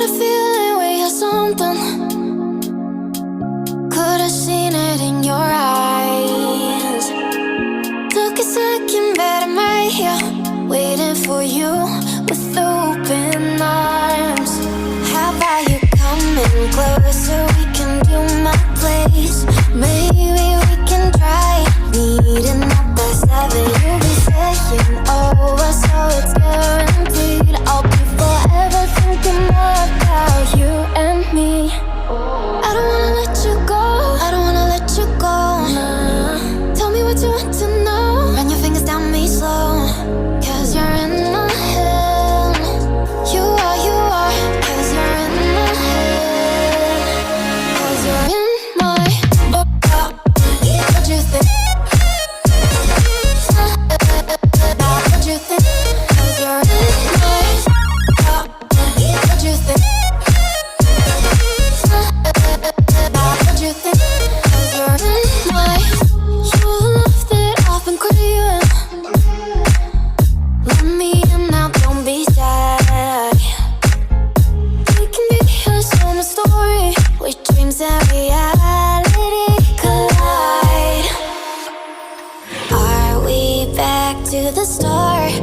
a feeling we had something. Could've seen it in your eyes. Took a second, but I'm right here, waiting for you with open arms. How about you coming closer? We can do my place. Maybe we can try meeting up by 7. You'll be saying over, so it's guaranteed. I'll be forever thinking more about you and me. I don't wanna let you go, I don't wanna let you go. Tell me what you want to know. Run your fingers down me slow, 'cause you're in my head. You are, 'cause you're in my head. 'Cause you're in my what you think? What you think? 'Cause you're in my what you think? What you think? 'Cause you're in my you love that I've been craving. Let me in now, don't be shy. We can be a summer story where dreams and reality collide. Are we back to the start?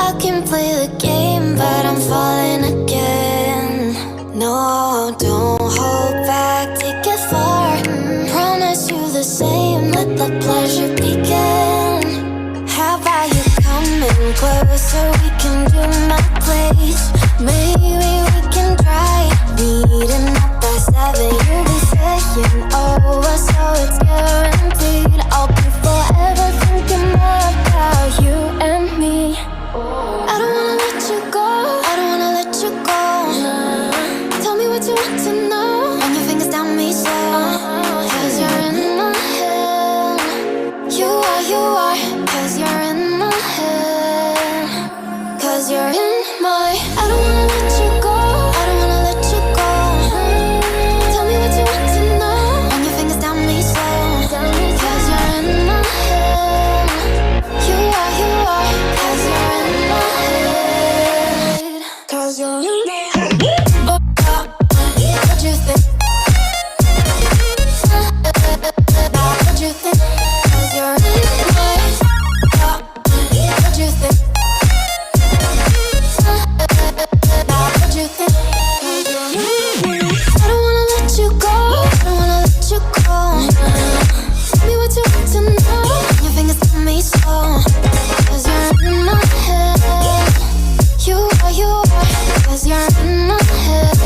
I can play the game, but I'm falling again. No, don't hold back, take it far. Promise you the same, let the pleasure begin. How about you coming closer? We can do my place. Maybe we can try meeting up by 7. You'll be saying over, so it's guaranteed. I'll be forever thinking more about you and me. I don't wanna let you go, I don't wanna let you go. Tell me what you want to know. Run your fingers down me slow, 'cause you're in my head. You are, 'cause you're in my head. 'Cause you're in my I don't wanna let you go, I don't wanna let you go. Tell me what you want to know. Run your fingers down me slow, 'cause you're in my head. You are, 'cause you're in my head. 'Cause you're in my head. What you think? What you think? 'Cause you're in my what you think? What you think? 'Cause you're in my I don't wanna let you go, I don't wanna let you go. Tell me what you want to know. Your fingers on me slow, 'cause you're in my head. You are, 'cause you're in my head.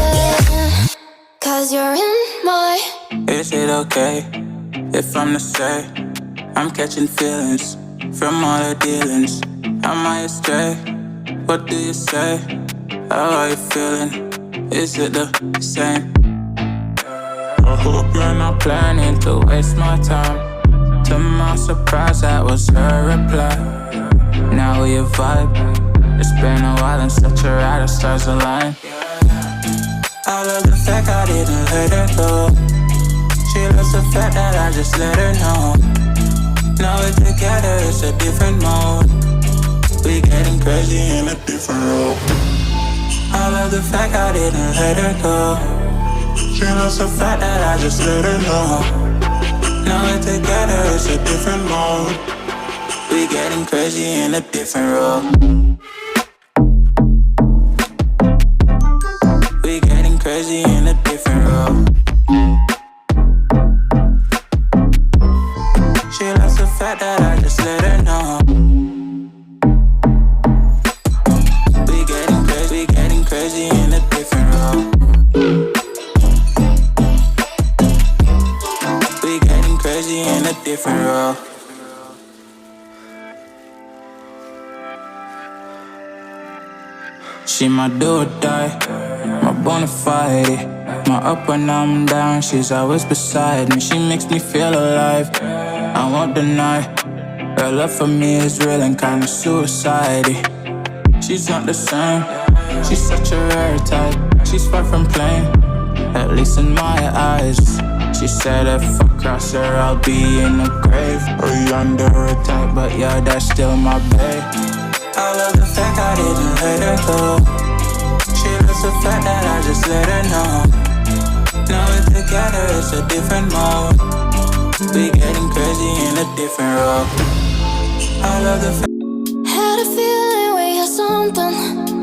'Cause you're in my Is it okay if I'm to say I'm catching feelings from all the dealings? Am I astray? What do you say? How are you feeling? Is it the same? I hope you're not planning to waste my time. To my surprise, that was her reply. Now we vibe. It's been a while and such a ride, the stars align. I love the fact I didn't let her go. She loves the fact that I just let her know. Now we're together, it's a different mode. We getting crazy in a different role. I love the fact I didn't let her go. She loves the fact that I just let her know. Now we're together, it's a different mode. We getting crazy in a different role. We getting crazy in a different role. She loves the fact that I just let her know. We getting crazy in a different role. We getting crazy in a different role. She my do or die, my bona fide. My up when I'm down, she's always beside me. She makes me feel alive, I won't deny. Her love for me is real and kinda suicide. She's not the same, she's such a rare type. She's far from plain, at least in my eyes. She said if I cross her, I'll be in the grave or under her type, but yeah, that's still my babe. I love the fact I didn't let her go. She loves the fact that I just let her just a different mode. We getting crazy in a different role. I love the fact Had a feeling we had something.